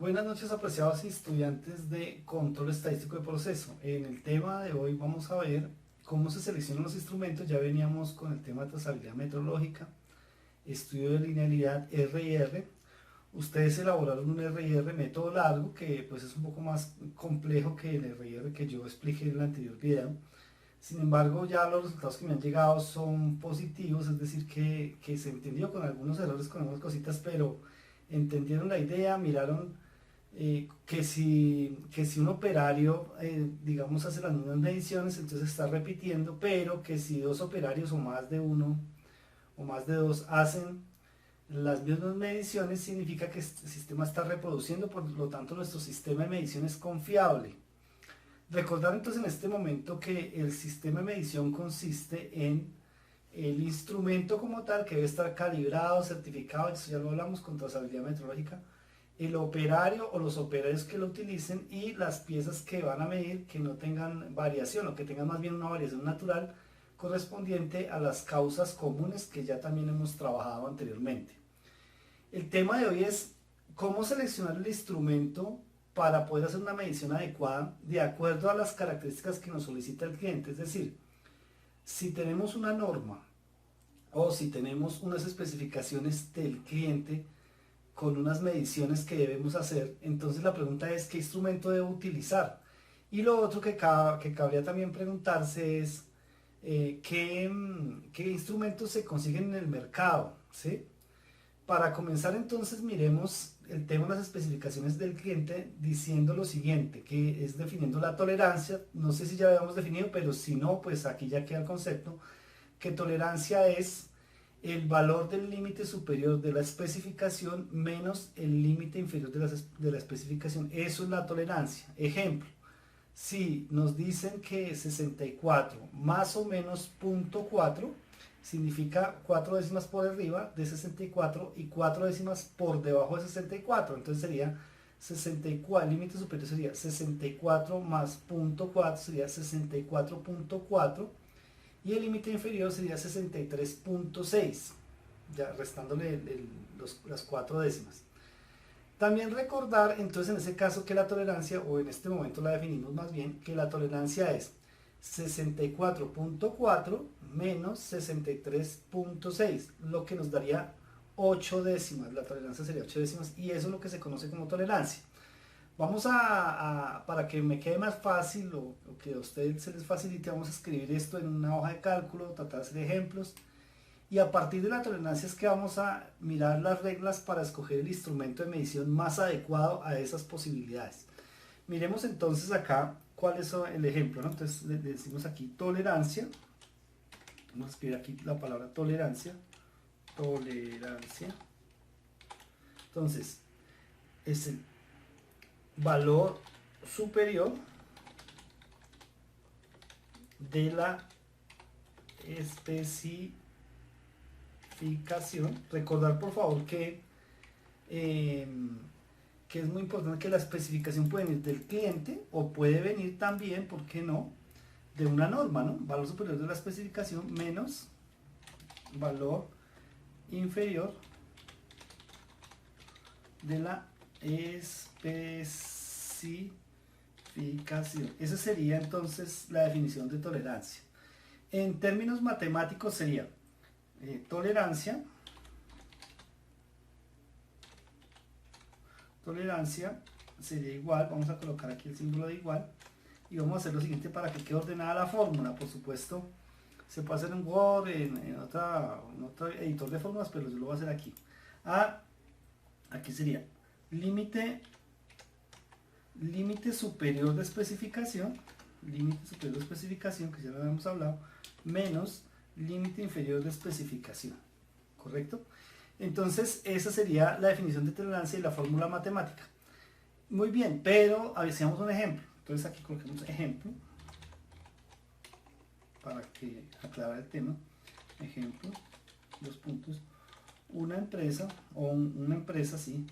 Buenas noches, apreciados estudiantes de control estadístico de proceso. En el tema de hoy vamos a ver cómo se seleccionan los instrumentos. Ya veníamos con el tema de trazabilidad metrológica, estudio de linealidad, R&R. Ustedes elaboraron un R&R método largo que pues es un poco más complejo que el R&R que yo expliqué en el anterior video. Sin embargo, ya los resultados que me han llegado son positivos, es decir, que se entendió con algunos errores, con algunas cositas, pero entendieron la idea, miraron que si un operario, digamos, hace las mismas mediciones, entonces está repitiendo, pero que si dos operarios o más de uno o más de dos hacen las mismas mediciones, significa que este sistema está reproduciendo, por lo tanto nuestro sistema de medición es confiable. Recordar entonces en este momento que el sistema de medición consiste en el instrumento como tal, que debe estar calibrado, certificado, eso ya lo hablamos con trazabilidad metrológica, el operario o los operarios que lo utilicen y las piezas que van a medir que no tengan variación o que tengan más bien una variación natural correspondiente a las causas comunes que ya también hemos trabajado anteriormente. El tema de hoy es cómo seleccionar el instrumento para poder hacer una medición adecuada de acuerdo a las características que nos solicita el cliente. Es decir, si tenemos una norma o si tenemos unas especificaciones del cliente con unas mediciones que debemos hacer, entonces la pregunta es ¿qué instrumento debo utilizar? Y lo otro que cabría también preguntarse es ¿qué instrumentos se consiguen en el mercado? ¿Sí? Para comenzar entonces miremos el tema de las especificaciones del cliente diciendo lo siguiente, que es definiendo la tolerancia. No sé si ya lo habíamos definido, pero si no, pues aquí ya queda el concepto, que tolerancia es el valor del límite superior de la especificación menos el límite inferior de la especificación. Eso es la tolerancia. Ejemplo, si nos dicen que 64 más o menos 0.4 significa 4 décimas por arriba de 64 y 4 décimas por debajo de 64, entonces sería 64, el límite superior sería 64 más 0.4 sería 64.4 y el límite inferior sería 63.6, ya restándole las 4 décimas. También recordar entonces en ese caso que la tolerancia, o en este momento la definimos más bien, que la tolerancia es 64.4 menos 63.6, lo que nos daría 8 décimas. La tolerancia sería 8 décimas y eso es lo que se conoce como tolerancia. Vamos para que me quede más fácil o que a ustedes se les facilite, vamos a escribir esto en una hoja de cálculo, tratar de hacer ejemplos. Y a partir de la tolerancia es que vamos a mirar las reglas para escoger el instrumento de medición más adecuado a esas posibilidades. Miremos entonces acá cuál es el ejemplo, ¿no? Entonces le decimos aquí tolerancia. Vamos a escribir aquí la palabra tolerancia. Tolerancia. Entonces, es el valor superior de la especificación. Recordar por favor que es muy importante que la especificación puede venir del cliente o puede venir también, ¿por qué no?, de una norma, ¿no? Valor superior de la especificación menos valor inferior de la especificación. Esa sería entonces la definición de tolerancia. En términos matemáticos sería tolerancia sería igual, vamos a colocar aquí el símbolo de igual y vamos a hacer lo siguiente para que quede ordenada la fórmula. Por supuesto se puede hacer en Word, en otro editor de fórmulas, pero yo lo voy a hacer aquí. Aquí sería límite superior de especificación, que ya lo habíamos hablado, menos límite inferior de especificación, ¿correcto? Entonces esa sería la definición de tolerancia y la fórmula matemática. Muy bien, pero hacemos un ejemplo. Entonces aquí colocamos ejemplo para que aclarar el tema. Ejemplo, dos puntos. Una empresa o una empresa, sí,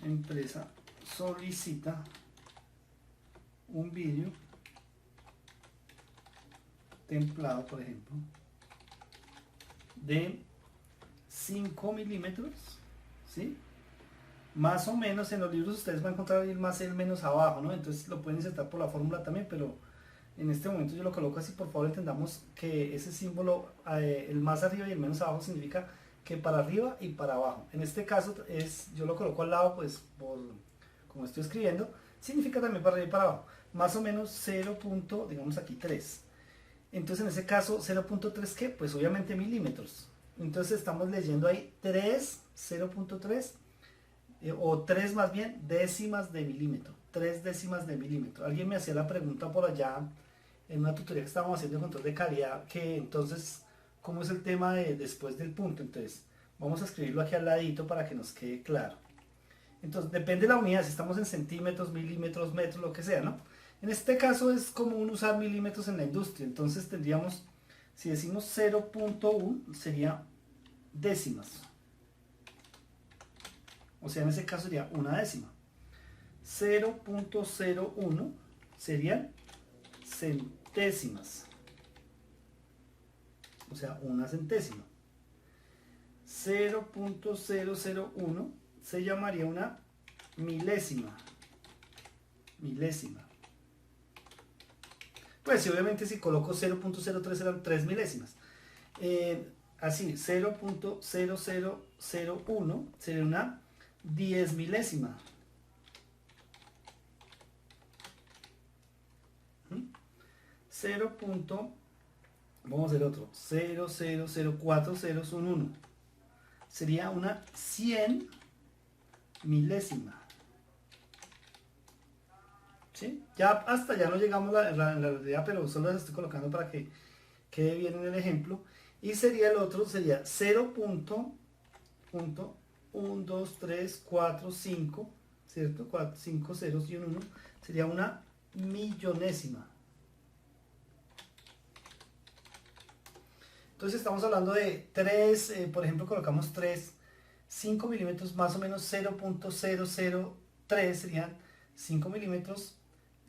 empresa solicita un vidrio templado, por ejemplo, de 5 milímetros, ¿sí?, Más o menos en los libros ustedes van a encontrar el más y el menos abajo, ¿no? Entonces lo pueden insertar por la fórmula también, pero en este momento yo lo coloco así. Por favor entendamos que ese símbolo, el más arriba y el menos abajo, significa que para arriba y para abajo. En este caso yo lo coloco al lado, pues como estoy escribiendo, significa también para arriba y para abajo. Más o menos 0. Digamos aquí 3. Entonces en ese caso 0.3, ¿qué? Pues obviamente milímetros. Entonces estamos leyendo ahí 3, 0.3, o 3 más bien décimas de milímetro. 3 décimas de milímetro. Alguien me hacía la pregunta por allá en una tutoría que estábamos haciendo de control de calidad, que entonces, ¿cómo es el tema de después del punto? Entonces, vamos a escribirlo aquí al ladito para que nos quede claro. Entonces, depende de la unidad, si estamos en centímetros, milímetros, metros, lo que sea, ¿no? En este caso es común usar milímetros en la industria, entonces tendríamos, si decimos 0.1, sería décimas. O sea, en ese caso sería una décima. 0.01 serían centésimas. O sea, una centésima. 0.001 se llamaría una milésima. Milésima. Pues sí, obviamente si coloco 0.03 serán 3 milésimas. Así, 0.0001 sería una 10 milésima. 0. Vamos a hacer otro. 0.0040 ceros son 1. Sería una 100 milésima. ¿Sí? Ya hasta ya no llegamos a la realidad, pero solo las estoy colocando para que quede bien en el ejemplo. Y sería el otro, sería 0.1, 2, 3, 4, 5, ¿cierto? 5 ceros y un 1. Sería una millonésima. Entonces estamos hablando de 3, por ejemplo, colocamos 3, 5 milímetros, más o menos 0.003 serían 5 milímetros,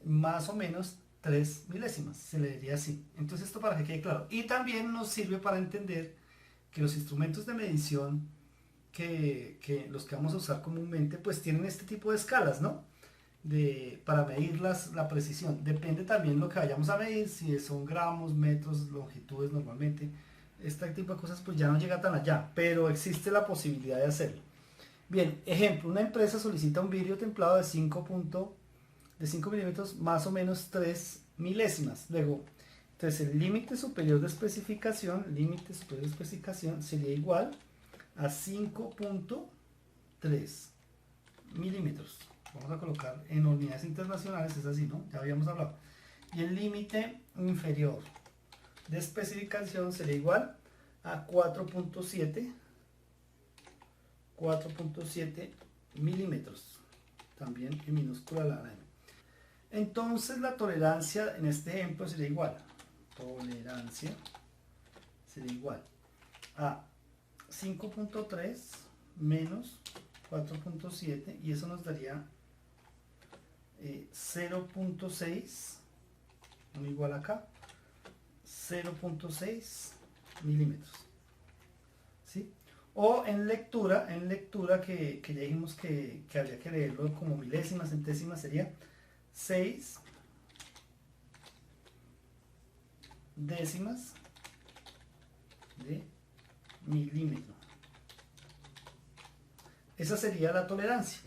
más o menos 3 milésimas, se le diría así. Entonces esto para que quede claro. Y también nos sirve para entender que los instrumentos de medición que los que vamos a usar comúnmente, pues tienen este tipo de escalas, ¿no? Para medir la precisión. Depende también lo que vayamos a medir, si son gramos, metros, longitudes normalmente. Este tipo de cosas pues ya no llega tan allá, pero existe la posibilidad de hacerlo. Bien, ejemplo, una empresa solicita un vidrio templado de 5 milímetros, más o menos 3 milésimas. Luego, entonces el límite superior de especificación, sería igual a 5.3 milímetros. Vamos a colocar en unidades internacionales, es así, ¿no? Ya habíamos hablado. Y el límite inferior de especificación sería igual a 4.7 milímetros, también en minúscula la M. Entonces la tolerancia en este ejemplo sería igual, a 5.3 menos 4.7, y eso nos daría 0.6, no igual acá, 0.6 milímetros. ¿Sí? O en lectura que ya dijimos que habría que leerlo como milésimas, centésimas, sería 6 décimas de milímetro. Esa sería la tolerancia.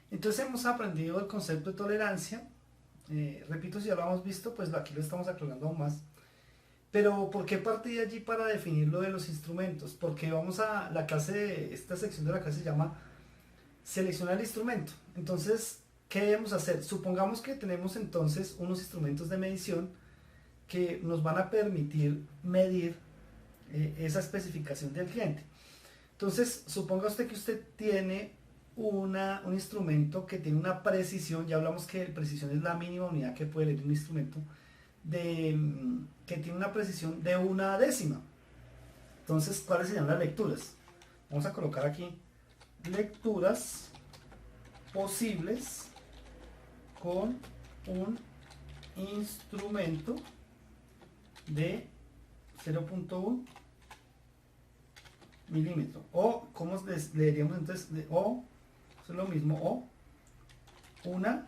Entonces hemos aprendido el concepto de tolerancia. Repito, si ya lo hemos visto, pues aquí lo estamos aclarando aún más. Pero ¿por qué partí de allí para definir lo de los instrumentos? Porque vamos a la clase, esta sección de la clase se llama seleccionar el instrumento. Entonces, ¿qué debemos hacer? Supongamos que tenemos entonces unos instrumentos de medición que nos van a permitir medir esa especificación del cliente. Entonces, suponga usted que usted tiene un instrumento que tiene una precisión, ya hablamos que precisión es la mínima unidad que puede leer un instrumento, que tiene una precisión de una décima. Entonces, ¿cuáles serían las lecturas? Vamos a colocar aquí lecturas posibles con un instrumento de 0.1 milímetro, o como leeríamos entonces, o Eso es lo mismo, o una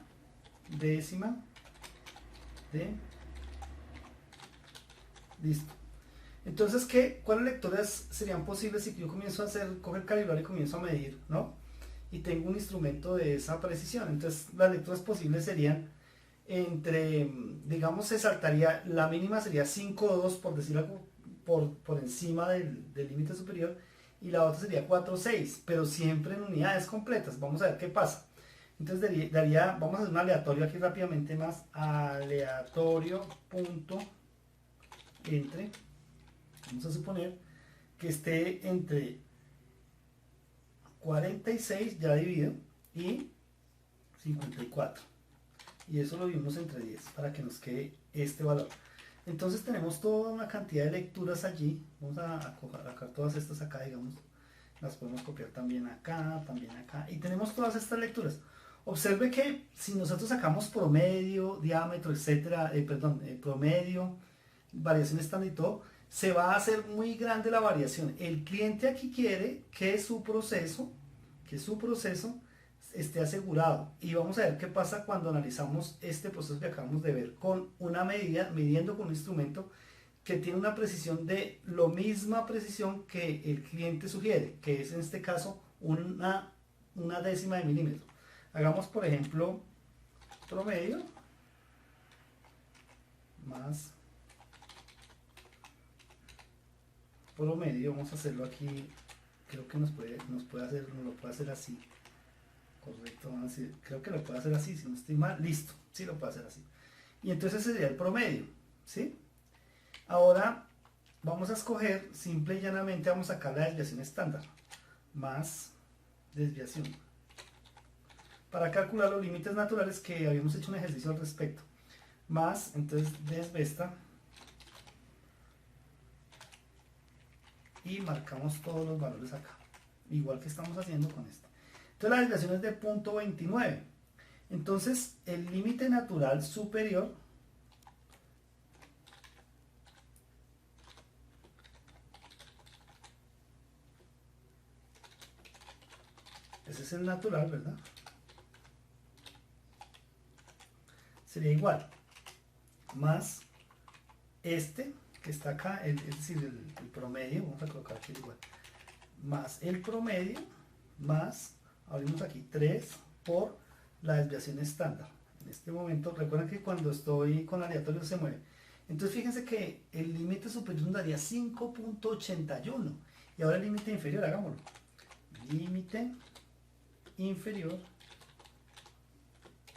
décima de... Listo. Entonces, ¿cuáles lecturas serían posibles si yo comienzo a coger el calibrador y comienzo a medir, ¿no? Y tengo un instrumento de esa precisión. Entonces, las lecturas posibles serían entre, digamos, se saltaría, la mínima sería 5,2, por decirlo algo, por encima del límite superior, y la otra sería 4,6, pero siempre en unidades completas. Vamos a ver qué pasa. Entonces vamos a hacer un aleatorio aquí rápidamente, más aleatorio punto entre, vamos a suponer que esté entre 46 ya dividido y 54, y eso lo vimos entre 10 para que nos quede este valor. Entonces tenemos toda una cantidad de lecturas allí. Vamos a colocar todas estas acá, digamos, las podemos copiar también acá, y tenemos todas estas lecturas. Observe que si nosotros sacamos promedio, diámetro, etcétera, promedio, variación estándar y todo, se va a hacer muy grande la variación. El cliente aquí quiere que su proceso esté asegurado, y vamos a ver qué pasa cuando analizamos este proceso que acabamos de ver con una medida, midiendo con un instrumento que tiene una precisión de la misma precisión que el cliente sugiere, que es en este caso una décima de milímetro. Hagamos, por ejemplo, promedio más promedio. Vamos a hacerlo aquí, creo que nos lo puede hacer así, correcto, creo que lo puede hacer así, si no estoy mal, listo, sí lo puede hacer así, y entonces ese sería el promedio, ¿sí? Ahora vamos a escoger, simple y llanamente vamos a sacar la desviación estándar, más desviación, para calcular los límites naturales, que habíamos hecho un ejercicio al respecto, más, entonces desvesta, y marcamos todos los valores acá, igual que estamos haciendo con este. Entonces la desviación es de 0.29. Entonces el límite natural superior ese es el natural, ¿verdad? Sería igual más este que está acá, es decir, el promedio, vamos a colocar aquí igual, más el promedio, más, abrimos aquí 3 por la desviación estándar. En este momento, recuerden que cuando estoy con aleatorio se mueve. Entonces fíjense que el límite superior nos daría 5.81, y ahora el límite inferior, hagámoslo. Límite inferior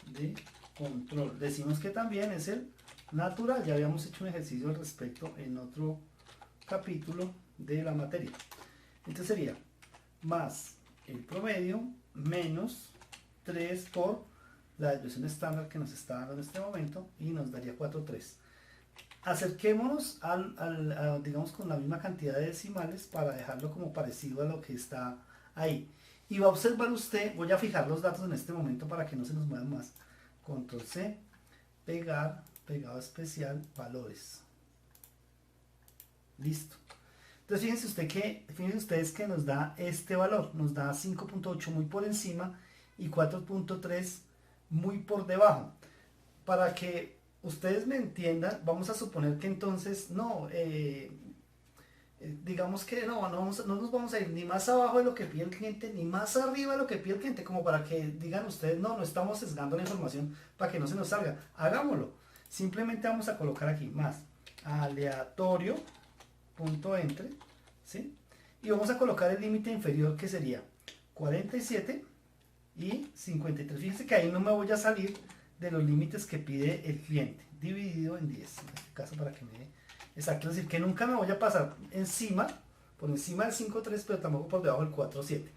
de control. Decimos que también es el natural. Ya habíamos hecho un ejercicio al respecto en otro capítulo de la materia. Entonces sería más el promedio menos 3 por la desviación estándar que nos está dando en este momento, y nos daría 4,3. Acerquémonos digamos, con la misma cantidad de decimales para dejarlo como parecido a lo que está ahí. Y va a observar usted, voy a fijar los datos en este momento para que no se nos muevan más. Control C, pegar, pegado especial, valores. Listo. Entonces fíjense ustedes que nos da este valor, nos da 5.8 muy por encima y 4.3 muy por debajo. Para que ustedes me entiendan, vamos a suponer que entonces digamos que no nos vamos a ir ni más abajo de lo que pide el cliente, ni más arriba de lo que pide el cliente, como para que digan ustedes, no estamos sesgando la información para que no se nos salga. Hagámoslo. Simplemente vamos a colocar aquí más aleatorio punto entre, ¿sí? Y vamos a colocar el límite inferior, que sería 47 y 53. Fíjense que ahí no me voy a salir de los límites que pide el cliente, dividido en 10, en este caso, para que me dé exacto. Es decir, que nunca me voy a pasar por encima del 5.3, pero tampoco por debajo del 4.7.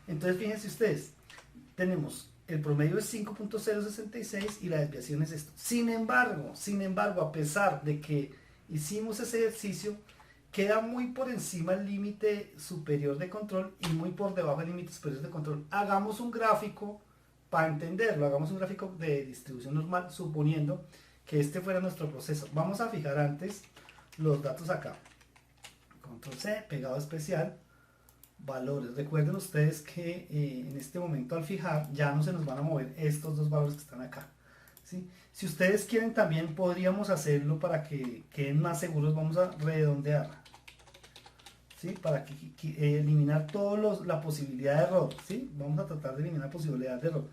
Entonces fíjense ustedes, tenemos el promedio es 5.066 y la desviación es esto. Sin embargo, a pesar de que hicimos ese ejercicio, queda muy por encima el límite superior de control y muy por debajo del límite superior de control. Hagamos un gráfico para entenderlo, hagamos un gráfico de distribución normal, suponiendo que este fuera nuestro proceso. Vamos a fijar antes los datos acá. Control C, pegado especial, valores. Recuerden ustedes que en este momento al fijar ya no se nos van a mover estos dos valores que están acá, ¿sí? Si ustedes quieren también podríamos hacerlo para que queden más seguros. Vamos a redondear, ¿sí? Para eliminar todos la posibilidad de error, ¿sí? Vamos a tratar de eliminar la posibilidad de error.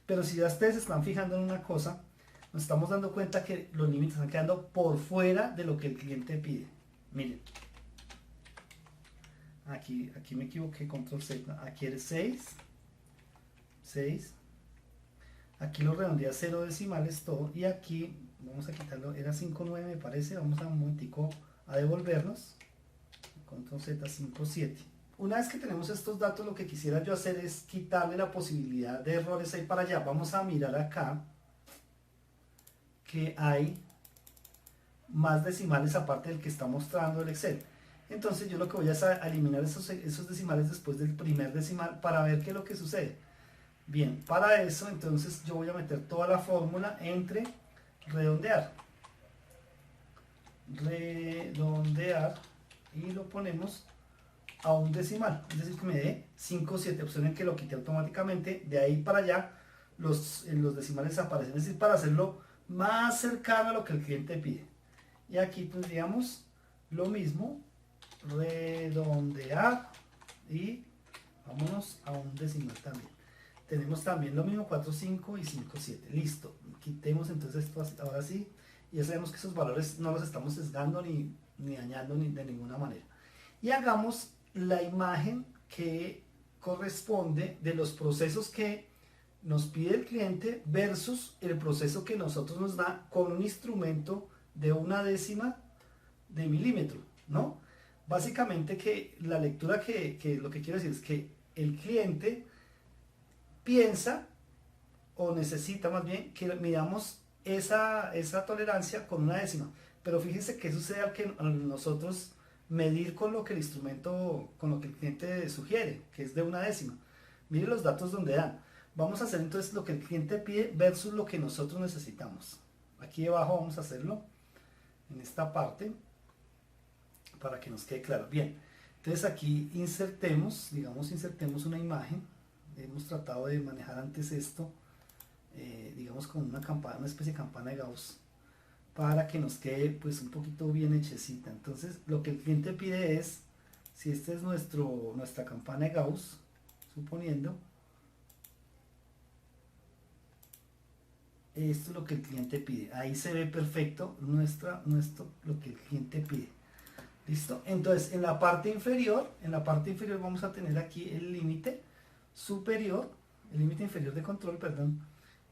Pero si ya ustedes se están fijando en una cosa, nos estamos dando cuenta que los límites están quedando por fuera de lo que el cliente pide. Miren, aquí me equivoqué, control Z, aquí es 6, aquí lo redondeé a 0 decimales todo, y aquí vamos a quitarlo, era 5,9 me parece. Vamos a un momentico a devolvernos, control Z, 5,7. Una vez que tenemos estos datos, lo que quisiera yo hacer es quitarle la posibilidad de errores ahí para allá. Vamos a mirar acá que hay más decimales aparte del que está mostrando el Excel. Entonces yo lo que voy a hacer es eliminar esos decimales después del primer decimal para ver qué es lo que sucede. Bien, para eso entonces yo voy a meter toda la fórmula entre redondear y lo ponemos a un decimal, es decir que me dé 5,7, opción en que lo quite automáticamente. De ahí para allá los decimales aparecen, es decir, para hacerlo más cercano a lo que el cliente pide. Y aquí tendríamos lo mismo, redondear y vámonos a un decimal también. Tenemos también lo mismo, 4,5 y 5,7. Listo, quitemos entonces esto ahora sí, y ya sabemos que esos valores no los estamos sesgando ni dañando ni de ninguna manera. Y hagamos la imagen que corresponde de los procesos que nos pide el cliente versus el proceso que nosotros nos da con un instrumento de 1/10 de milímetro, ¿no? Básicamente que la lectura que lo que quiero decir es que el cliente piensa o necesita más bien que midamos esa tolerancia con 1/10, pero fíjense que sucede al nosotros medir con lo que el instrumento, con lo que el cliente sugiere, que es de 1/10. Miren los datos donde dan. Vamos a hacer entonces lo que el cliente pide versus lo que nosotros necesitamos. Aquí debajo vamos a hacerlo en esta parte para que nos quede claro. Bien, entonces aquí insertemos una imagen. Hemos tratado de manejar antes esto, digamos con una especie de campana de Gauss, para que nos quede pues un poquito bien hechecita. Entonces lo que el cliente pide es, si esta es nuestra campana de Gauss, suponiendo, esto es lo que el cliente pide. Ahí se ve perfecto lo que el cliente pide. ¿Listo? Entonces en la parte inferior vamos a tener aquí el límite superior, el límite inferior de control, perdón,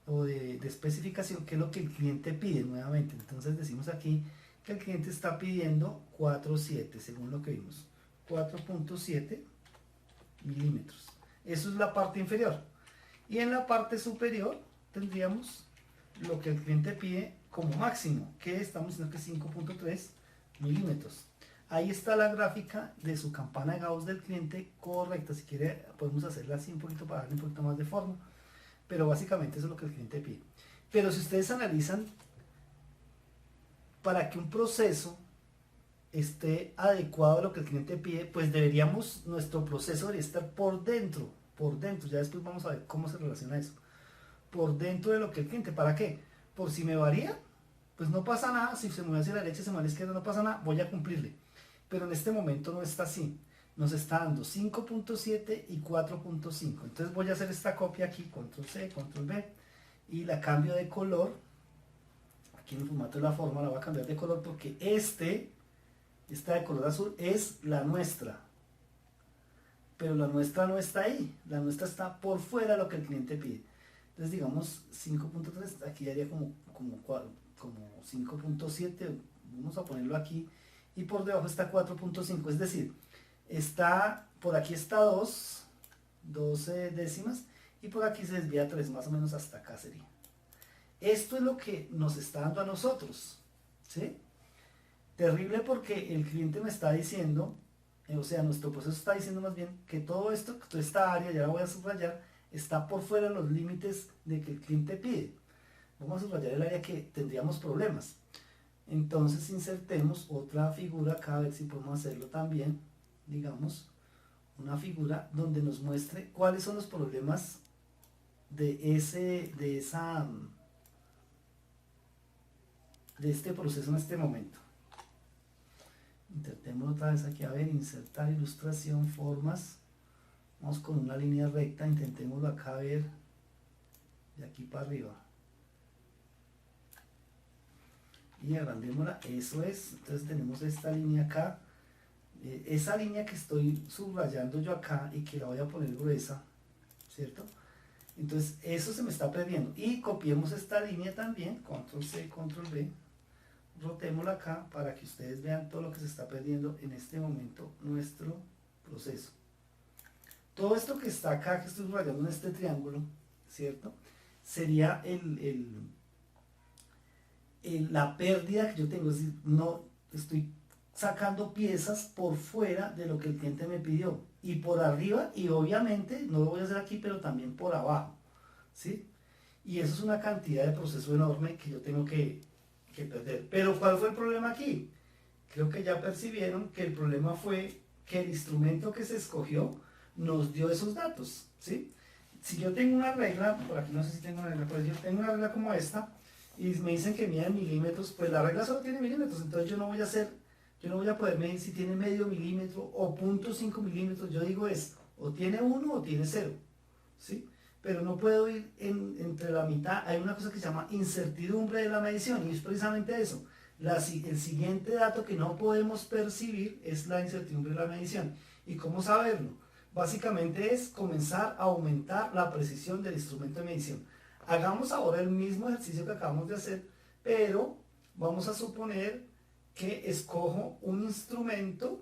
o de especificación, que es lo que el cliente pide nuevamente. Entonces decimos aquí que el cliente está pidiendo 4,7, según lo que vimos, 4,7 milímetros. Eso es la parte inferior. Y en la parte superior tendríamos lo que el cliente pide como máximo, que estamos diciendo que es 5,3 milímetros. Ahí está la gráfica de su campana de Gauss del cliente correcta. Si quiere podemos hacerla así un poquito para darle un poquito más de forma, pero básicamente eso es lo que el cliente pide. Pero si ustedes analizan, para que un proceso esté adecuado a lo que el cliente pide, pues nuestro proceso debería estar por dentro, ya después vamos a ver cómo se relaciona eso, por dentro de lo que el cliente. ¿Para qué? Por si me varía, pues no pasa nada. Si se mueve hacia la derecha, se mueve a la izquierda, no pasa nada, voy a cumplirle. Pero en este momento no está así, nos está dando 5,7 y 4,5. Entonces voy a hacer esta copia aquí, control C, control V, y la cambio de color. Aquí en el formato de la forma la voy a cambiar de color porque esta de color azul es la nuestra, pero la nuestra no está ahí, la nuestra está por fuera de lo que el cliente pide. Entonces digamos 5,3, aquí haría como 5,7, vamos a ponerlo aquí, y por debajo está 4,5, es decir, por aquí está 12 décimas, y por aquí se desvía 3, más o menos hasta acá sería. Esto es lo que nos está dando a nosotros, ¿sí? Terrible, porque el cliente me está diciendo, o sea, nuestro proceso está diciendo más bien que todo esto, toda esta área, ya la voy a subrayar, está por fuera de los límites de que el cliente pide. Vamos a subrayar el área que tendríamos problemas. Entonces insertemos otra figura acá, a ver si podemos hacerlo también, digamos, una figura donde nos muestre cuáles son los problemas de este proceso en este momento. Intentemos otra vez aquí, a ver, insertar ilustración, formas, vamos con una línea recta, intentémoslo acá, a ver, de aquí para arriba, y agrandémosla, eso es. Entonces tenemos esta línea acá, esa línea que estoy subrayando yo acá y que la voy a poner gruesa, ¿cierto? Entonces eso se me está perdiendo, y copiemos esta línea también, control C, control V, rotémosla acá para que ustedes vean todo lo que se está perdiendo en este momento nuestro proceso. Todo esto que está acá, que estoy rayando en este triángulo, ¿cierto? Sería la pérdida que yo tengo, es decir, no estoy sacando piezas por fuera de lo que el cliente me pidió, y por arriba, y obviamente no lo voy a hacer aquí, pero también por abajo, ¿sí? Y eso es una cantidad de proceso enorme que yo tengo que perder. Pero ¿cuál fue el problema aquí? Creo que ya percibieron que el problema fue que el instrumento que se escogió nos dio esos datos, ¿sí? Si yo tengo una regla, por aquí no sé si tengo una regla, pues yo tengo una regla como esta, y me dicen que mida en milímetros, pues la regla solo tiene milímetros, entonces yo no voy a poder medir si tiene medio milímetro o 0.5 milímetros. Yo digo o tiene 1 o tiene 0, ¿sí? Pero no puedo ir entre la mitad. Hay una cosa que se llama incertidumbre de la medición, y es precisamente eso. El siguiente dato que no podemos percibir es la incertidumbre de la medición. ¿Y cómo saberlo? Básicamente es comenzar a aumentar la precisión del instrumento de medición. Hagamos ahora el mismo ejercicio que acabamos de hacer, pero vamos a suponer que escojo un instrumento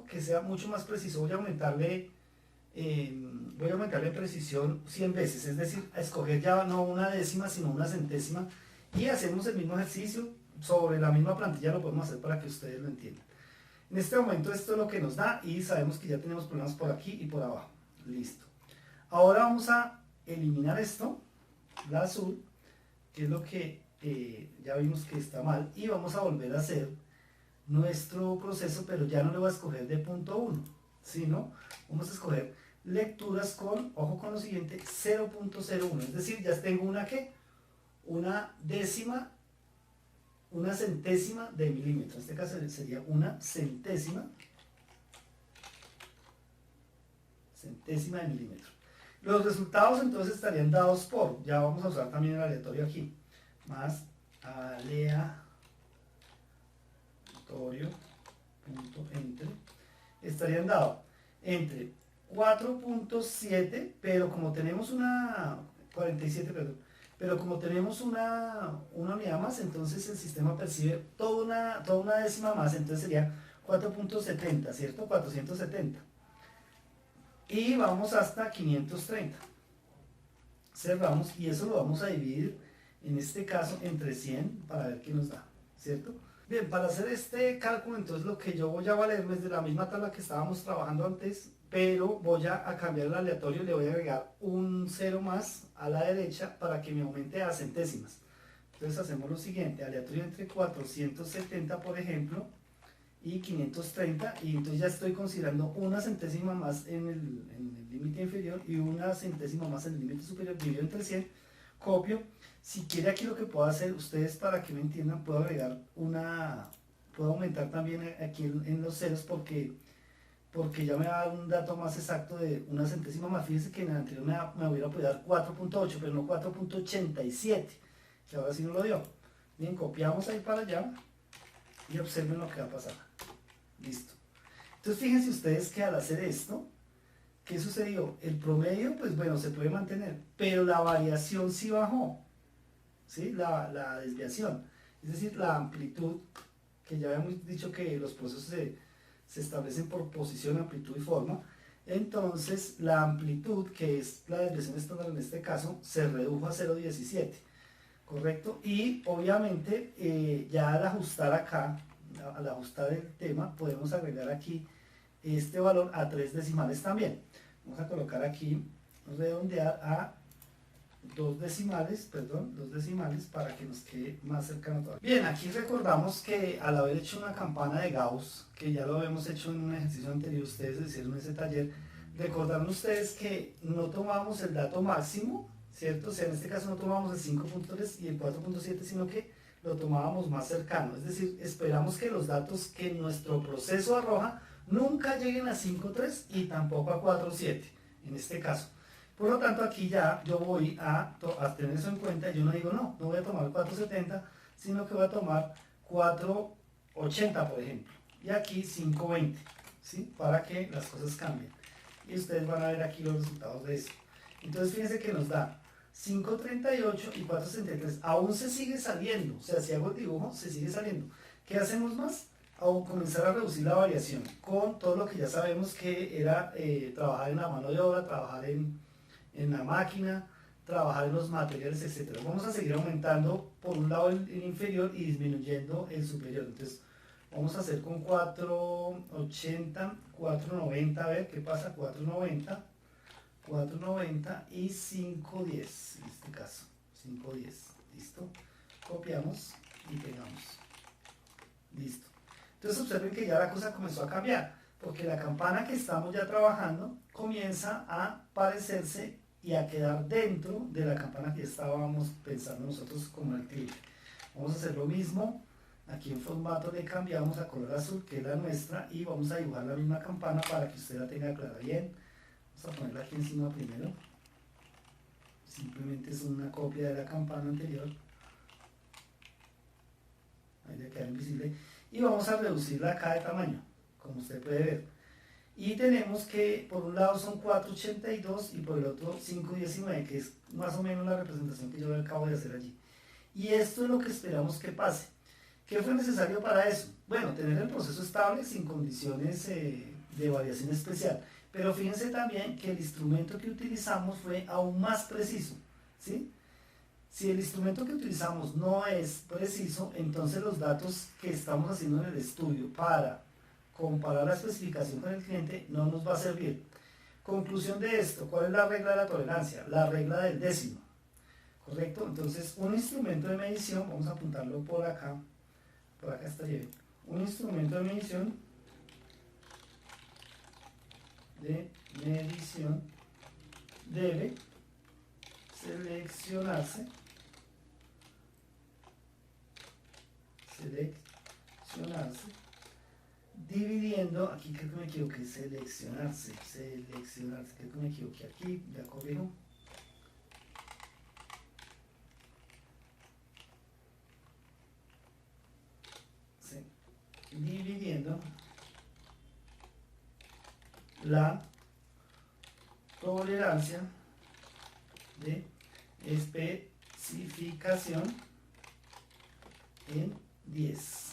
que sea mucho más preciso. Voy a aumentarle precisión 100 veces, es decir, a escoger ya no una décima, sino una centésima, y hacemos el mismo ejercicio sobre la misma plantilla. Lo podemos hacer para que ustedes lo entiendan. En este momento esto es lo que nos da, y sabemos que ya tenemos problemas por aquí y por abajo. Listo. Ahora vamos a eliminar esto, la azul, que es lo que ya vimos que está mal, y vamos a volver a hacer nuestro proceso, pero ya no le voy a escoger de punto 1, sino vamos a escoger lecturas con, ojo con lo siguiente, 0.01, es decir, ya tengo una décima, una centésima de milímetro. En este caso sería una centésima de milímetro. Los resultados entonces estarían dados por, ya vamos a usar también el aleatorio aquí, más aleatorio.entre, estarían dados entre 4.7, pero como tenemos una 47, perdón, pero como tenemos una unidad más, entonces el sistema percibe toda una décima más, entonces sería 4.70, ¿cierto? 470. Y vamos hasta 530. Cerramos, y eso lo vamos a dividir, en este caso, entre 100 para ver qué nos da, ¿cierto? Bien, para hacer este cálculo, entonces lo que yo voy a valerme es de la misma tabla que estábamos trabajando antes, pero voy a cambiar el aleatorio, le voy a agregar un 0 más a la derecha para que me aumente a centésimas. Entonces hacemos lo siguiente, aleatorio entre 470, por ejemplo, y 530, y entonces ya estoy considerando una centésima más en el límite inferior y una centésima más en el límite superior, dividido entre 100, copio. Si quiere, aquí lo que puedo hacer, ustedes para que me entiendan, puedo agregar puedo aumentar también aquí en los ceros, porque ya me va a dar un dato más exacto de una centésima más. Fíjense que en el anterior me hubiera podido dar 4.8, pero no 4.87, que ahora sí no lo dio. Bien, copiamos ahí para allá y observen lo que va a pasar. Listo. Entonces fíjense ustedes que al hacer esto, ¿qué sucedió? El promedio, pues bueno, se puede mantener, pero la variación sí bajó, ¿sí? La desviación, es decir, la amplitud, que ya habíamos dicho que los procesos se establecen por posición, amplitud y forma. Entonces la amplitud, que es la desviación estándar en este caso, se redujo a 0.17, ¿correcto? Y obviamente ya al ajustar acá, al ajustar el tema, podemos agregar aquí este valor a 3 decimales también. Vamos a colocar aquí, redondear a dos decimales, para que nos quede más cercano todavía. Bien, aquí recordamos que al haber hecho una campana de Gauss, que ya lo habíamos hecho en un ejercicio anterior, ustedes hicieron ese taller, recordaron ustedes que no tomamos el dato máximo, ¿cierto? O sea, en este caso no tomamos el 5.3 y el 4.7, sino que lo tomábamos más cercano, es decir, esperamos que los datos que nuestro proceso arroja nunca lleguen a 5.3 y tampoco a 4.7, en este caso. Por lo tanto, aquí ya yo voy a tener eso en cuenta. Yo no digo, no voy a tomar 4.70, sino que voy a tomar 4.80, por ejemplo. Y aquí 5.20, ¿sí? Para que las cosas cambien. Y ustedes van a ver aquí los resultados de eso. Entonces, fíjense que nos da 5.38 y 4.63. Aún se sigue saliendo. O sea, si hago el dibujo, se sigue saliendo. ¿Qué hacemos más? Comenzar a reducir la variación con todo lo que ya sabemos que era trabajar en la mano de obra, trabajar en la máquina, trabajar en los materiales, etc. Vamos a seguir aumentando por un lado el inferior y disminuyendo el superior. Entonces vamos a hacer con 4.80, 4.90, a ver qué pasa, 4.90 y 5.10 en este caso, 5.10, listo, copiamos y pegamos, listo. Entonces observen que ya la cosa comenzó a cambiar, porque la campana que estamos ya trabajando comienza a parecerse y a quedar dentro de la campana que estábamos pensando nosotros como el clip. Vamos a hacer lo mismo, aquí en formato le cambiamos a color azul, que es la nuestra, y vamos a dibujar la misma campana para que usted la tenga clara. Bien, vamos a ponerla aquí encima primero, simplemente es una copia de la campana anterior, ahí le queda invisible, y vamos a reducirla acá de tamaño, como usted puede ver. Y tenemos que por un lado son 4.82 y por el otro 5.19, que es más o menos la representación que yo acabo de hacer allí. Y esto es lo que esperamos que pase. ¿Qué fue necesario para eso? Bueno, tener el proceso estable sin condiciones de variación especial. Pero fíjense también que el instrumento que utilizamos fue aún más preciso, ¿sí? Si el instrumento que utilizamos no es preciso, entonces los datos que estamos haciendo en el estudio para comparar la especificación con el cliente no nos va a servir. Conclusión de esto, ¿cuál es la regla de la tolerancia? La regla del décimo, ¿correcto? Entonces, un instrumento de medición, vamos a apuntarlo por acá estaría bien. Un instrumento de medición debe seleccionarse dividiendo, aquí creo que me equivoqué, seleccionarse, creo que me equivoqué aquí, ya corrijo. Sí. Dividiendo la tolerancia de especificación en 10.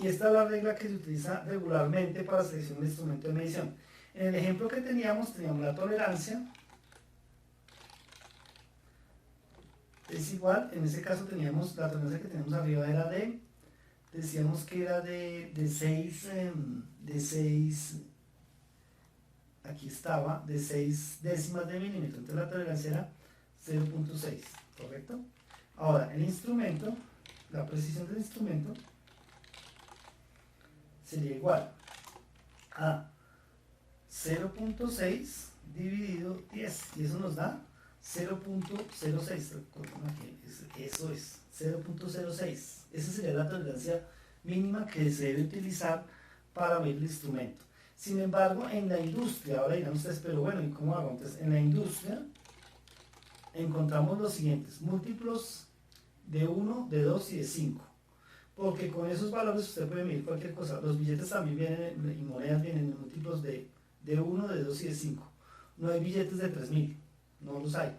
Y esta es la regla que se utiliza regularmente para seleccionar el instrumento de medición. En el ejemplo que teníamos la tolerancia. Es igual, en ese caso teníamos la tolerancia que tenemos arriba era decíamos que era de 6, aquí estaba, de 6 décimas de milímetro. Entonces la tolerancia era 0.6, ¿correcto? Ahora, el instrumento, la precisión del instrumento sería igual a 0.6 dividido 10, y eso nos da 0.06, eso es 0.06. Esa sería la tolerancia mínima que se debe utilizar para medir el instrumento. Sin embargo, en la industria, ahora dirán ustedes, pero bueno, ¿y cómo hago? Entonces, en la industria encontramos los siguientes: múltiplos de 1, de 2 y de 5. Porque con esos valores usted puede medir cualquier cosa. Los billetes también vienen, y monedas vienen en múltiplos de 1, de 2 y de 5. No hay billetes de 3.000, no los hay.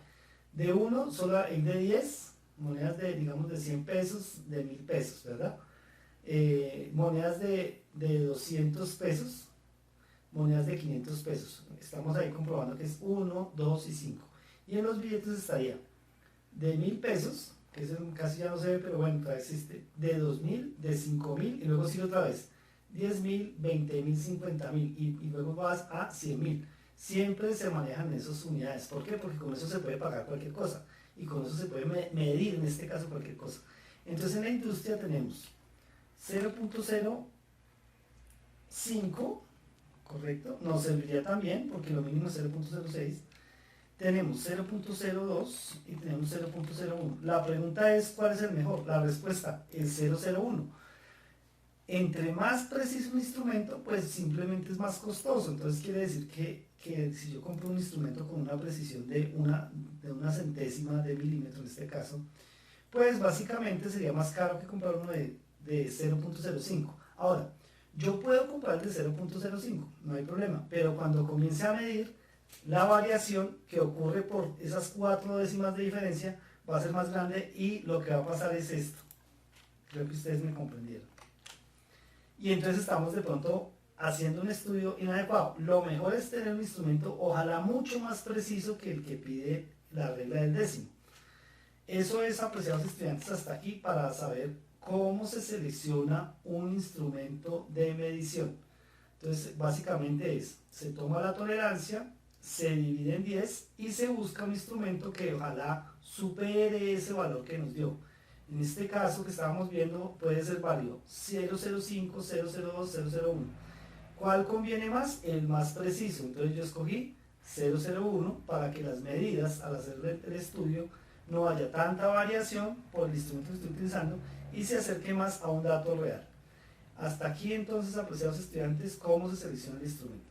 De 1 solo hay de 10, monedas de, digamos, de 100 pesos, de 1.000 pesos, ¿verdad? Monedas de 200 pesos, monedas de 500 pesos. Estamos ahí comprobando que es 1, 2 y 5. Y en los billetes estaría de 1.000 pesos, que eso casi ya no se ve, pero bueno, todavía existe, de 2.000, de 5.000, y luego sigue otra vez 10.000, 20.000, 50.000, y luego vas a 100.000. siempre se manejan esas unidades. ¿Por qué? Porque con eso se puede pagar cualquier cosa y con eso se puede medir, en este caso, cualquier cosa. Entonces en la industria tenemos 0.05, ¿correcto? Nos serviría también porque lo mínimo es 0.06. Tenemos 0.02 y tenemos 0.01. La pregunta es, ¿cuál es el mejor? La respuesta es 0.01. Entre más preciso un instrumento, pues simplemente es más costoso. Entonces quiere decir que si yo compro un instrumento con una precisión de una centésima de milímetro en este caso, pues básicamente sería más caro que comprar uno de 0.05. Ahora, yo puedo comprar el de 0.05, no hay problema, pero cuando comience a medir, la variación que ocurre por esas 4 décimas de diferencia va a ser más grande y lo que va a pasar es esto. Creo que ustedes me comprendieron. Y entonces estamos de pronto haciendo un estudio inadecuado. Lo mejor es tener un instrumento ojalá mucho más preciso que el que pide la regla del décimo. Eso es, apreciados estudiantes, hasta aquí para saber cómo se selecciona un instrumento de medición. Entonces básicamente se toma la tolerancia, se divide en 10 y se busca un instrumento que ojalá supere ese valor que nos dio. En este caso que estábamos viendo puede ser válido 0.05, 0.02, 0.01. ¿Cuál conviene más? El más preciso. Entonces yo escogí 0.01 para que las medidas al hacer el estudio no haya tanta variación por el instrumento que estoy utilizando y se acerque más a un dato real. Hasta aquí entonces, apreciados estudiantes, cómo se selecciona el instrumento.